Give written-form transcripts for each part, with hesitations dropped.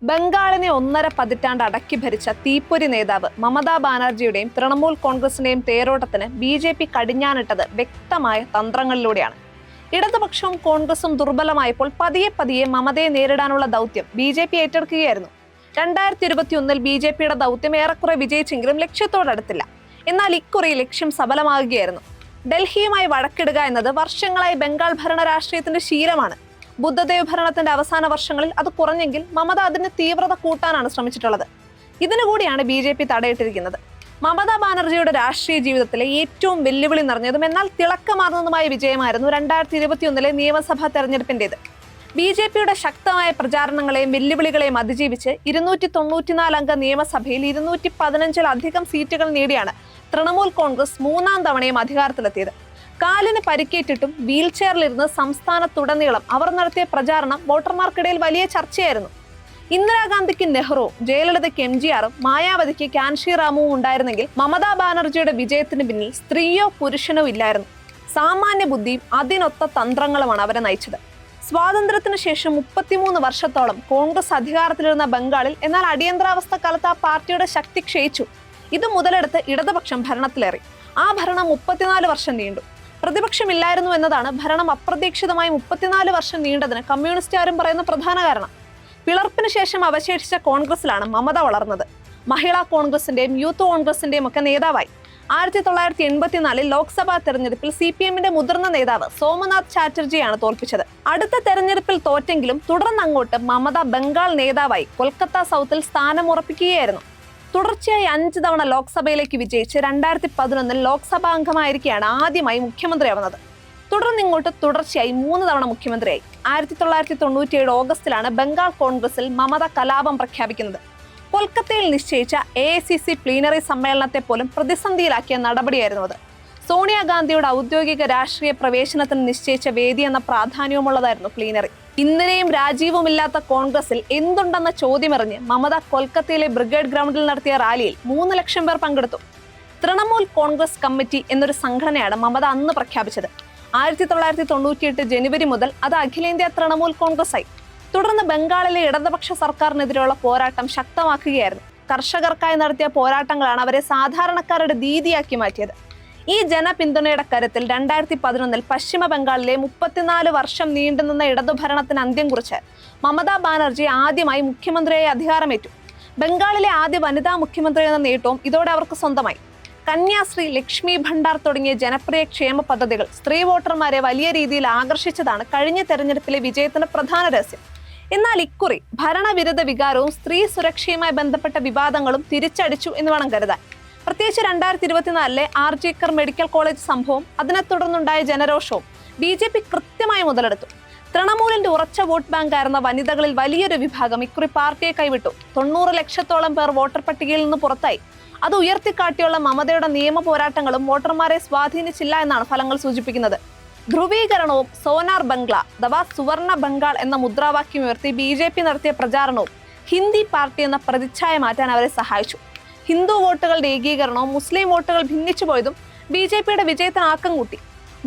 ബംഗാളിനെ 1.5 പതിറ്റാണ്ട് അടക്കി ഭരിച്ച തീപ്പൊരി നേതാവ് മമതാ ബാനർജിയുടെയും തൃണമൂൽ കോൺഗ്രസിന്റെയും തേരോട്ടത്തിന് BJP കടിഞ്ഞാണിട്ടത് വ്യക്തമായ തന്ത്രങ്ങളിലൂടെയാണ്. ഇടതുപക്ഷവും കോൺഗ്രസും ദുർബലമായപ്പോൾ പതിയെ മമതയെ നേരിടാനുള്ള ദൗത്യം BJP ഏറ്റെടുക്കുകയായിരുന്നു. 2021 BJPയുടെ ദൗത്യം ഏറെക്കുറെ വിജയിച്ചെങ്കിലും ലക്ഷ്യത്തോടടുത്തില്ല. എന്നാൽ ഇക്കുറി ലക്ഷ്യം സഫലമാകുകയായിരുന്നു. ഡൽഹിയുമായി വഴക്കിടുക എന്നത് വർഷങ്ങളായി ബംഗാൾ ഭരണ രാഷ്ട്രീയത്തിന്റെ ശീലമാണ്. ബുദ്ധദേവ് ഭരണത്തിന്റെ അവസാന വർഷങ്ങളിൽ അത് കുറഞ്ഞെങ്കിൽ മമത അതിന് തീവ്രത കൂട്ടാനാണ് ശ്രമിച്ചിട്ടുള്ളത്. ഇതിനുകൂടിയാണ് BJP തടയിട്ടിരിക്കുന്നത്. മമതാ ബാനർജിയുടെ രാഷ്ട്രീയ ജീവിതത്തിലെ ഏറ്റവും വെല്ലുവിളി നിറഞ്ഞതും എന്നാൽ തിളക്കമാർന്നതുമായ വിജയമായിരുന്നു 2021 നിയമസഭാ തെരഞ്ഞെടുപ്പിന്റേത്. BJPയുടെ ശക്തമായ പ്രചാരണങ്ങളെയും വെല്ലുവിളികളെയും അതിജീവിച്ച് 294 അംഗ നിയമസഭയിൽ 215-ലധികം സീറ്റുകൾ നേടിയാണ് തൃണമൂൽ കോൺഗ്രസ് 3ാം തവണയും അധികാരത്തിലെത്തിയത്. കാലിന് പരിക്കേറ്റിട്ടും വീൽ ചെയറിലിരുന്ന് സംസ്ഥാനത്തുടനീളം അവർ നടത്തിയ പ്രചാരണം വോട്ടർമാർക്കിടയിൽ വലിയ ചർച്ചയായിരുന്നു. ഇന്ദിരാഗാന്ധിക്ക് നെഹ്റുവും ജയലളിതയ്ക്ക് MGRും മായാവതിക്ക് കാൻഷി റാമുവും ഉണ്ടായിരുന്നെങ്കിൽ മമതാ ബാനർജിയുടെ വിജയത്തിന് പിന്നിൽ സ്ത്രീയോ പുരുഷനോ ഇല്ലായിരുന്നു. സാമാന്യ ബുദ്ധിയും അതിനൊത്ത തന്ത്രങ്ങളുമാണ് അവരെ നയിച്ചത്. സ്വാതന്ത്ര്യത്തിന് ശേഷം 33 വർഷത്തോളം കോൺഗ്രസ് അധികാരത്തിലിരുന്ന ബംഗാളിൽ എന്നാൽ അടിയന്തരാവസ്ഥ കാലത്ത് ആ പാർട്ടിയുടെ ശക്തി ക്ഷയിച്ചു. ഇത് മുതലെടുത്ത് ഇടതുപക്ഷം ഭരണത്തിലേറി. ആ ഭരണം 34 വർഷം നീണ്ടു. പ്രതിപക്ഷമില്ലായിരുന്നു എന്നതാണ് ഭരണം അപ്രതീക്ഷിതമായി 34 വർഷം നീണ്ടതിന് കമ്മ്യൂണിസ്റ്റുകാരും പറയുന്ന പ്രധാന കാരണം. പിളർപ്പിന് ശേഷം അവശേഷിച്ച കോൺഗ്രസിലാണ് മമത വളർന്നത്. മഹിളാ കോൺഗ്രസിന്റെയും യൂത്ത് കോൺഗ്രസിന്റെയും ഒക്കെ നേതാവായി. 1984 ലോക്സഭാ തെരഞ്ഞെടുപ്പിൽ CPMന്റെ മുതിർന്ന നേതാവ് സോമനാഥ് ചാറ്റർജിയാണ് തോൽപ്പിച്ചത്. അടുത്ത തെരഞ്ഞെടുപ്പിൽ തോറ്റെങ്കിലും തുടർന്നങ്ങോട്ട് മമത ബംഗാൾ നേതാവായി കൊൽക്കത്ത സൗത്തിൽ സ്ഥാനമുറപ്പിക്കുകയായിരുന്നു. തുടർച്ചയായി 5 തവണ ലോക്സഭയിലേക്ക് വിജയിച്ച് 2011 ലോക്സഭാ അംഗമായിരിക്കെയാണ് ആദ്യമായി മുഖ്യമന്ത്രിയാവുന്നത്. തുടർന്നിങ്ങോട്ട് തുടർച്ചയായി 3 തവണ മുഖ്യമന്ത്രിയായി. 1997 ഓഗസ്റ്റിലാണ് ബംഗാൾ കോൺഗ്രസിൽ മമത കലാപം പ്രഖ്യാപിക്കുന്നത്. കൊൽക്കത്തയിൽ നിശ്ചയിച്ച AICC പ്ലീനറി സമ്മേളനത്തെ പോലും പ്രതിസന്ധിയിലാക്കിയ നടപടിയായിരുന്നു അത്. സോണിയാഗാന്ധിയുടെ ഔദ്യോഗിക രാഷ്ട്രീയ പ്രവേശനത്തിന് നിശ്ചയിച്ച വേദി എന്ന പ്രാധാന്യവുമുള്ളതായിരുന്നു പ്ലീനറി. ഇന്നലെയും രാജീവുമില്ലാത്ത കോൺഗ്രസിൽ എന്തുണ്ടെന്ന ചോദ്യമെറിഞ്ഞ് മമത കൊൽക്കത്തയിലെ ബ്രിഗേഡ് ഗ്രൗണ്ടിൽ നടത്തിയ റാലിയിൽ 3 ലക്ഷം പേർ പങ്കെടുത്തു. തൃണമൂൽ കോൺഗ്രസ് കമ്മിറ്റി എന്നൊരു സംഘടനയാണ് മമത അന്ന് പ്രഖ്യാപിച്ചത്. 1998 ജനുവരി മുതൽ അത് അഖിലേന്ത്യാ തൃണമൂൽ കോൺഗ്രസ് ആയി. തുടർന്ന് ബംഗാളിലെ ഇടതുപക്ഷ സർക്കാരിനെതിരെയുള്ള പോരാട്ടം ശക്തമാക്കുകയായിരുന്നു. കർഷകർക്കായി നടത്തിയ പോരാട്ടങ്ങളാണ് അവരെ സാധാരണക്കാരുടെ ദീദിയാക്കി മാറ്റിയത്. ഈ ജനപിന്തുണയുടെ കരുത്തിൽ 2011 പശ്ചിമ ബംഗാളിലെ 34 വർഷം നീണ്ടുനിന്ന ഇടതുഭരണത്തിന് അന്ത്യം കുറിച്ച് മമതാ ബാനർജി ആദ്യമായി മുഖ്യമന്ത്രിയായി അധികാരമേറ്റു. ബംഗാളിലെ ആദ്യ വനിതാ മുഖ്യമന്ത്രി എന്ന നേട്ടവും ഇതോടെ അവർക്ക് സ്വന്തമായി. കന്യാശ്രീ, ലക്ഷ്മി ഭണ്ഡാർ തുടങ്ങിയ ജനപ്രിയ ക്ഷേമ പദ്ധതികൾ സ്ത്രീ വോട്ടർമാരെ വലിയ രീതിയിൽ ആകർഷിച്ചതാണ് കഴിഞ്ഞ തെരഞ്ഞെടുപ്പിലെ വിജയത്തിന് പ്രധാന രഹസ്യം. എന്നാൽ ഇക്കുറി ഭരണവിരുദ്ധ വികാരവും സ്ത്രീ സുരക്ഷയുമായി ബന്ധപ്പെട്ട വിവാദങ്ങളും തിരിച്ചടിച്ചു എന്ന് വേണം കരുതാൻ. പ്രത്യേകിച്ച് 2024 ആർജിക്കർ മെഡിക്കൽ കോളേജ് സംഭവം, അതിനെ തുടർന്നുണ്ടായ ജനരോഷവും BJP കൃത്യമായി മുതലെടുത്തു. തൃണമൂലിന്റെ ഉറച്ച വോട്ട് ബാങ്കായിരുന്ന വനിതകളിൽ വലിയൊരു വിഭാഗം ഇക്കുറി പാർട്ടിയെ കൈവിട്ടു. 90 ലക്ഷത്തോളം പേർ വോട്ടർ പട്ടികയിൽ നിന്ന് പുറത്തായി. അത് ഉയർത്തിക്കാട്ടിയുള്ള മമതയുടെ നിയമ പോരാട്ടങ്ങളും വോട്ടർമാരെ സ്വാധീനിച്ചില്ല എന്നാണ് ഫലങ്ങൾ സൂചിപ്പിക്കുന്നത്. ധ്രുവീകരണവും സോനാർ ബംഗ്ല അഥവാ സുവർണ ബംഗാൾ എന്ന മുദ്രാവാക്യം ഉയർത്തി BJP നടത്തിയ പ്രചാരണവും ഹിന്ദി പാർട്ടി എന്ന പ്രതിച്ഛായ മാറ്റാൻ അവരെ സഹായിച്ചു. ഹിന്ദു വോട്ടുകളുടെ ഏകീകരണവും മുസ്ലിം വോട്ടുകൾ ഭിന്നിച്ചു പോയതും BJPയുടെ വിജയത്തിന് ആക്കം കൂട്ടി.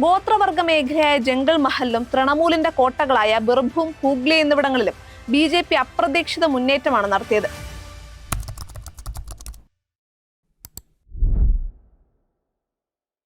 ഗോത്രവർഗ മേഖലയായ ജംഗൾ മഹലിലും തൃണമൂലിന്റെ കോട്ടകളായ ബിർഭൂം, ഹൂഗ്ലി എന്നിവിടങ്ങളിലും BJP അപ്രതീക്ഷിത മുന്നേറ്റമാണ് നടത്തിയത്.